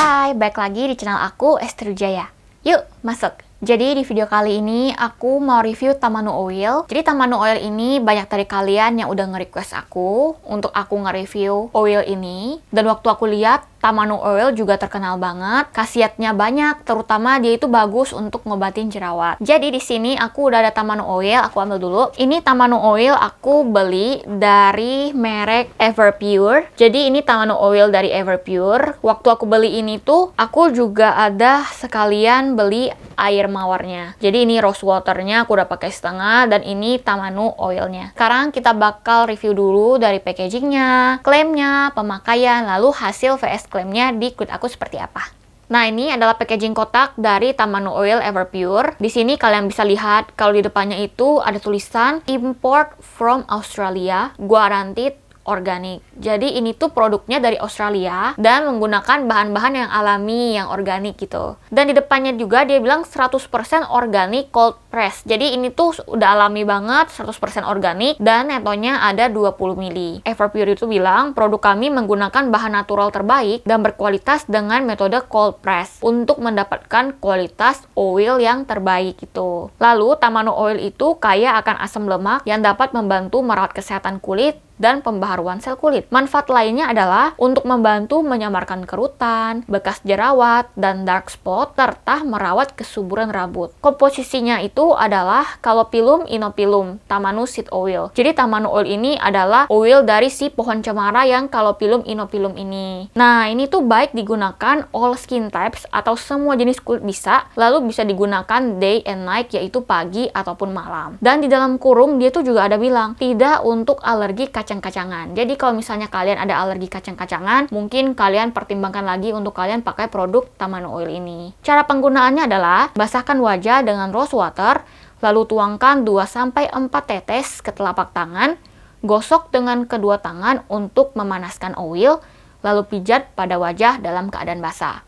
Hai, balik lagi di channel aku, Esther Wijaya. Yuk, masuk! Jadi di video kali ini aku mau review Tamanu Oil. Jadi Tamanu Oil ini banyak dari kalian yang udah nge-request aku untuk aku nge-review oil ini. Dan waktu aku lihat, Tamanu Oil juga terkenal banget. Khasiatnya banyak, terutama dia itu bagus untuk ngobatin jerawat. Jadi di sini aku udah ada Tamanu Oil, aku ambil dulu. Ini Tamanu Oil aku beli dari merek Everpure. Jadi ini Tamanu Oil dari Everpure. Waktu aku beli ini tuh, aku juga ada sekalian beli air mawarnya. Jadi ini rose waternya aku udah pakai setengah, dan ini Tamanu Oilnya. Sekarang kita bakal review dulu dari packagingnya, klaimnya, pemakaian, lalu hasil VS klaimnya di kulit aku seperti apa. Nah, ini adalah packaging kotak dari Tamanu Oil Everpure. Di sini kalian bisa lihat kalau di depannya itu ada tulisan import from Australia, guaranteed organik. Jadi ini tuh produknya dari Australia dan menggunakan bahan-bahan yang alami, yang organik gitu. Dan di depannya juga dia bilang 100% organik cold press. Jadi ini tuh udah alami banget, 100% organik, dan netonya ada 20 ml. Everpure itu bilang produk kami menggunakan bahan natural terbaik dan berkualitas dengan metode cold press untuk mendapatkan kualitas oil yang terbaik gitu. Lalu Tamanu Oil itu kaya akan asam lemak yang dapat membantu merawat kesehatan kulit dan pembaharuan sel kulit. Manfaat lainnya adalah untuk membantu menyamarkan kerutan, bekas jerawat, dan dark spot, serta merawat kesuburan rambut. Komposisinya itu adalah Calophyllum inophyllum, Tamanu Seed Oil. Jadi Tamanu Oil ini adalah oil dari si pohon cemara yang Calophyllum inophyllum ini. Nah, ini tuh baik digunakan all skin types atau semua jenis kulit bisa, lalu bisa digunakan day and night, yaitu pagi ataupun malam. Dan di dalam kurung dia tuh juga ada bilang, tidak untuk alergi kacang-kacangan. Jadi kalau misalnya kalian ada alergi kacang-kacangan, mungkin kalian pertimbangkan lagi untuk kalian pakai produk Tamanu Oil ini. Cara penggunaannya adalah basahkan wajah dengan rose water, lalu tuangkan 2-4 tetes ke telapak tangan, gosok dengan kedua tangan untuk memanaskan oil, lalu pijat pada wajah dalam keadaan basah.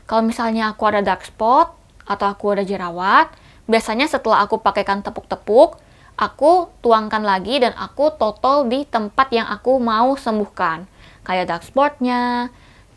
Kalau misalnya aku ada dark spot atau aku ada jerawat, biasanya setelah aku pakaikan tepuk-tepuk, aku tuangkan lagi dan aku totol di tempat yang aku mau sembuhkan. Kayak dark spotnya,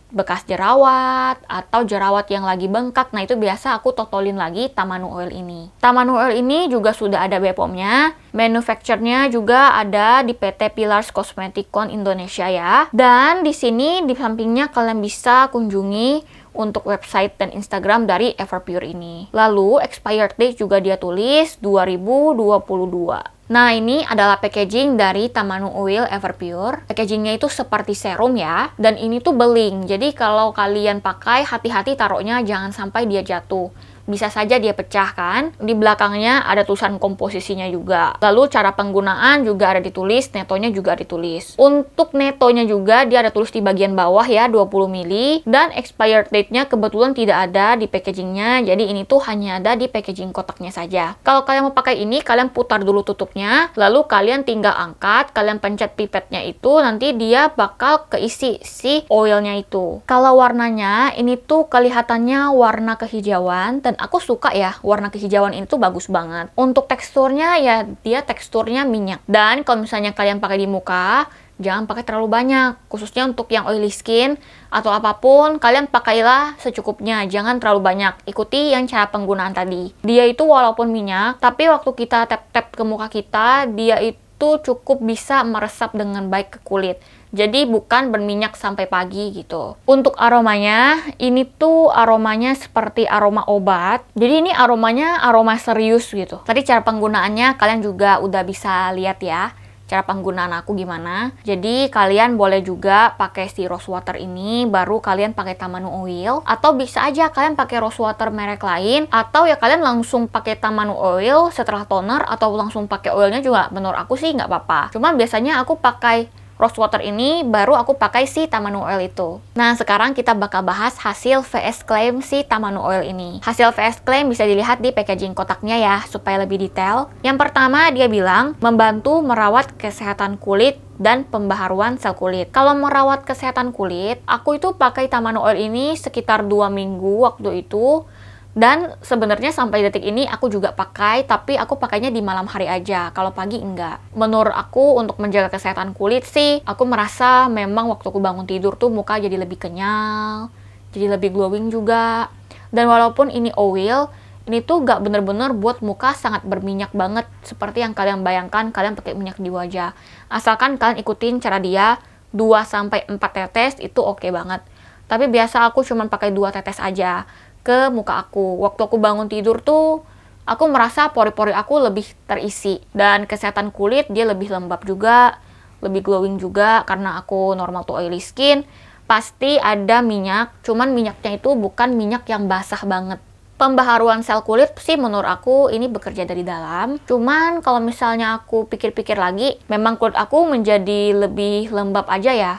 bekas jerawat, atau jerawat yang lagi bengkak. Nah, itu biasa aku totolin lagi Tamanu Oil ini. Tamanu Oil ini juga sudah ada BPOM-nya. Manufacture-nya juga ada di PT Pillars Cosmeticon Indonesia ya. Dan di sini di sampingnya kalian bisa kunjungi untuk website dan Instagram dari Everpure ini. Lalu expired date juga dia tulis 2022. Nah, ini adalah packaging dari Tamanu Oil Everpure. Packagingnya itu seperti serum ya, dan ini tuh beling. Jadi kalau kalian pakai, hati-hati taruhnya jangan sampai dia jatuh. Bisa saja dia pecah kan. Di belakangnya ada tulisan komposisinya juga. Lalu cara penggunaan juga ada ditulis, netonya juga ditulis. Untuk netonya juga dia ada tulis di bagian bawah ya, 20 ml. Dan expired date-nya kebetulan tidak ada di packagingnya, jadi ini tuh hanya ada di packaging kotaknya saja. Kalau kalian mau pakai ini, kalian putar dulu tutupnya, lalu kalian tinggal angkat, kalian pencet pipetnya itu, nanti dia bakal keisi si oilnya itu. Kalau warnanya, ini tuh kelihatannya warna kehijauan, dan aku suka ya, warna kehijauan ini tuh bagus banget. Untuk teksturnya ya, dia teksturnya minyak. Dan kalau misalnya kalian pakai di muka, jangan pakai terlalu banyak. Khususnya untuk yang oily skin atau apapun, kalian pakailah secukupnya, jangan terlalu banyak. Ikuti yang cara penggunaan tadi. Dia itu walaupun minyak, tapi waktu kita tap-tap ke muka kita, dia itu cukup bisa meresap dengan baik ke kulit. Jadi bukan berminyak sampai pagi gitu. Untuk aromanya, ini tuh aromanya seperti aroma obat. Jadi ini aromanya aroma serius gitu. Tadi cara penggunaannya kalian juga udah bisa lihat ya. Cara penggunaan aku gimana. Jadi kalian boleh juga pakai si rose water ini, baru kalian pakai Tamanu Oil. Atau bisa aja kalian pakai rose water merek lain. Atau ya kalian langsung pakai Tamanu Oil setelah toner, atau langsung pakai oilnya juga menurut aku sih nggak apa-apa. Cuma biasanya aku pakai rose water ini, baru aku pakai si Tamanu Oil itu. Nah, sekarang kita bakal bahas hasil VS claim si Tamanu Oil ini. Hasil VS claim bisa dilihat di packaging kotaknya ya, supaya lebih detail. Yang pertama, dia bilang membantu merawat kesehatan kulit dan pembaharuan sel kulit. Kalau merawat kesehatan kulit, aku itu pakai Tamanu Oil ini sekitar 2 minggu waktu itu. Dan sebenarnya sampai detik ini aku juga pakai, tapi aku pakainya di malam hari aja, kalau pagi enggak. Menurut aku untuk menjaga kesehatan kulit sih, aku merasa memang waktu aku bangun tidur tuh muka jadi lebih kenyal, jadi lebih glowing juga. Dan walaupun ini oil, ini tuh gak bener-bener buat muka sangat berminyak banget seperti yang kalian bayangkan kalian pakai minyak di wajah. Asalkan kalian ikutin cara dia 2-4 tetes itu oke banget. Tapi biasa aku cuma pakai 2 tetes aja ke muka aku. Waktu aku bangun tidur tuh, aku merasa pori-pori aku lebih terisi. Dan kesehatan kulit dia lebih lembab juga, lebih glowing juga karena aku normal to oily skin. Pasti ada minyak, cuman minyaknya itu bukan minyak yang basah banget. Pembaharuan sel kulit sih menurut aku ini bekerja dari dalam. Cuman kalau misalnya aku pikir-pikir lagi, memang kulit aku menjadi lebih lembab aja ya.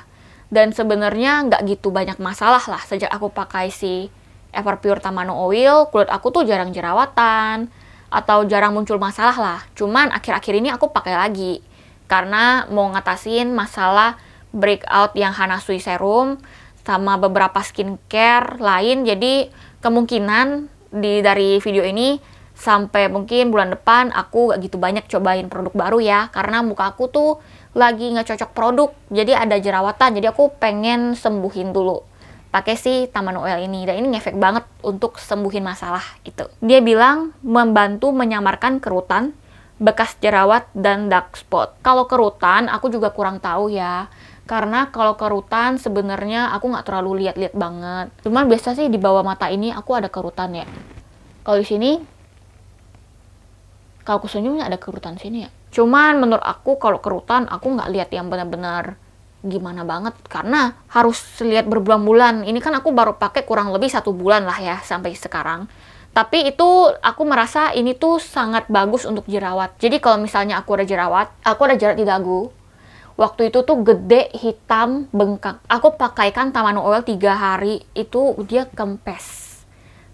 Dan sebenarnya nggak gitu banyak masalah lah sejak aku pakai si Everpure Tamano Oil. Kulit aku tuh jarang jerawatan atau jarang muncul masalah lah. Cuman akhir-akhir ini aku pakai lagi karena mau ngatasin masalah breakout yang Hana Sui Serum sama beberapa skincare lain. Jadi kemungkinan dari video ini sampai mungkin bulan depan aku gak gitu banyak cobain produk baru ya, karena muka aku tuh lagi nggak cocok produk, jadi ada jerawatan, jadi aku pengen sembuhin dulu pakai si Tamano Oil ini. Dan ini ngefek banget untuk sembuhin masalah itu. Dia bilang membantu menyamarkan kerutan, bekas jerawat, dan dark spot. Kalau kerutan aku juga kurang tahu ya, karena kalau kerutan sebenarnya aku nggak terlalu lihat-lihat banget. Cuman biasa sih di bawah mata ini aku ada kerutan ya. Kalau di sini, kalau aku senyumnya ada kerutan sini ya. Cuman menurut aku kalau kerutan aku nggak lihat yang benar-benar gimana banget, karena harus lihat berbulan-bulan. Ini kan aku baru pakai kurang lebih 1 bulan lah ya sampai sekarang. Tapi itu aku merasa ini tuh sangat bagus untuk jerawat. Jadi kalau misalnya aku ada jerawat di dagu. Waktu itu tuh gede, hitam, bengkak. Aku pakaikan Tamano Oil 3 hari, itu dia kempes.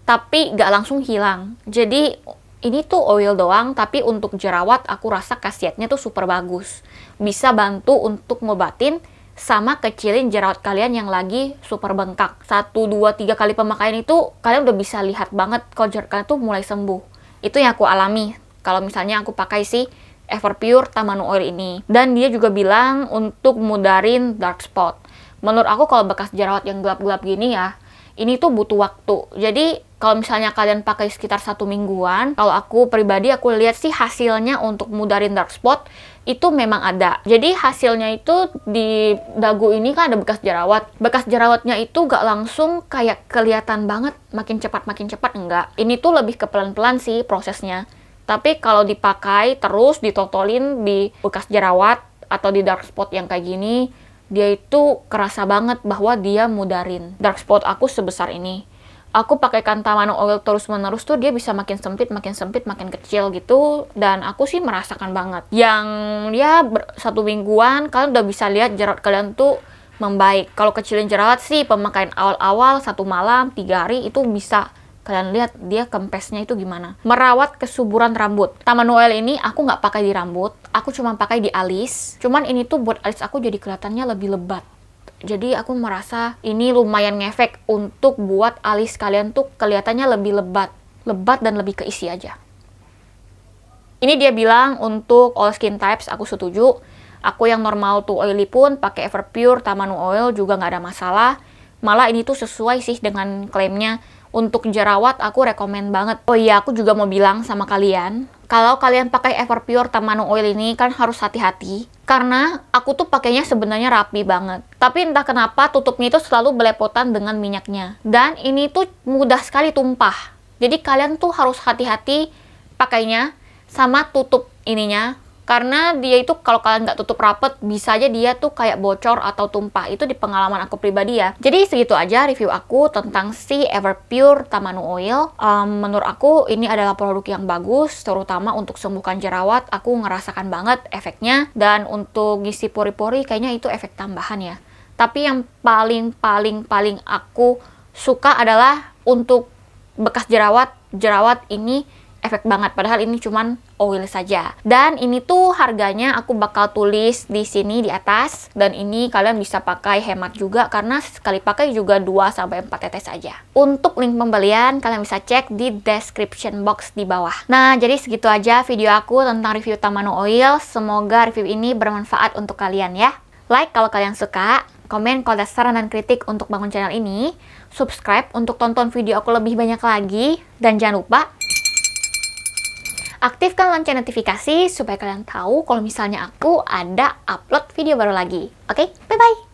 Tapi gak langsung hilang. Jadi ini tuh oil doang, tapi untuk jerawat aku rasa khasiatnya tuh super bagus. Bisa bantu untuk ngobatin sama kecilin jerawat kalian yang lagi super bengkak. 1, 2, 3 kali pemakaian itu kalian udah bisa lihat banget kalau jerawat kalian tuh mulai sembuh. Itu yang aku alami kalau misalnya aku pakai si Everpure Tamano Oil ini. Dan dia juga bilang untuk mudarin dark spot. Menurut aku kalau bekas jerawat yang gelap-gelap gini ya, ini tuh butuh waktu. Jadi kalau misalnya kalian pakai sekitar 1 mingguan, kalau aku pribadi aku lihat sih hasilnya untuk mudarin dark spot itu memang ada. Jadi hasilnya itu di dagu ini kan ada bekas jerawat. Bekas jerawatnya itu gak langsung kayak kelihatan banget makin cepat enggak. Ini tuh lebih ke pelan-pelan sih prosesnya. Tapi kalau dipakai terus ditotolin di bekas jerawat atau di dark spot yang kayak gini, dia itu kerasa banget bahwa dia mudarin. Dark spot aku sebesar ini. Aku pakaikan Tamano Oil terus-menerus tuh dia bisa makin sempit, makin kecil gitu. Dan aku sih merasakan banget. Yang ya 1 mingguan kalian udah bisa lihat jerawat kalian tuh membaik. Kalau kecilin jerawat sih pemakaian awal-awal 1 malam, 3 hari itu bisa kalian lihat dia kempesnya itu gimana. Merawat kesuburan rambut. Tamano Oil ini aku nggak pakai di rambut, aku cuma pakai di alis. Cuman ini tuh buat alis aku jadi kelihatannya lebih lebat. Jadi aku merasa ini lumayan ngefek untuk buat alis kalian tuh kelihatannya lebih lebat dan lebih keisi aja. Ini dia bilang untuk all skin types aku setuju. Aku yang normal to oily pun pakai Everpure Tamano Oil juga nggak ada masalah. Malah ini tuh sesuai sih dengan klaimnya. Untuk jerawat aku rekomen banget. Oh iya, aku juga mau bilang sama kalian, kalau kalian pakai Everpure Tamano Oil ini kan harus hati-hati. Karena aku tuh pakainya sebenarnya rapi banget. Tapi entah kenapa tutupnya itu selalu belepotan dengan minyaknya. Dan ini tuh mudah sekali tumpah. Jadi kalian tuh harus hati-hati pakainya sama tutup ininya. Karena dia itu kalau kalian nggak tutup rapet, bisa aja dia tuh kayak bocor atau tumpah. Itu di pengalaman aku pribadi ya. Jadi segitu aja review aku tentang si Everpure Tamano Oil. Menurut aku ini adalah produk yang bagus, terutama untuk sembuhkan jerawat. Aku ngerasakan banget efeknya. Dan untuk ngisi pori-pori kayaknya itu efek tambahan ya. Tapi yang paling aku suka adalah untuk bekas jerawat ini efek banget, padahal ini cuman oil saja. Dan ini tuh harganya aku bakal tulis di sini di atas. Dan ini kalian bisa pakai hemat juga karena sekali pakai juga 2-4 tetes saja. Untuk link pembelian kalian bisa cek di description box di bawah. Nah, jadi segitu aja video aku tentang review Tamano Oil. Semoga review ini bermanfaat untuk kalian ya. Like kalau kalian suka, komen kalau ada saran dan kritik untuk bangun channel ini, subscribe untuk tonton video aku lebih banyak lagi, dan jangan lupa aktifkan lonceng notifikasi supaya kalian tahu kalau misalnya aku ada upload video baru lagi. Oke, bye-bye!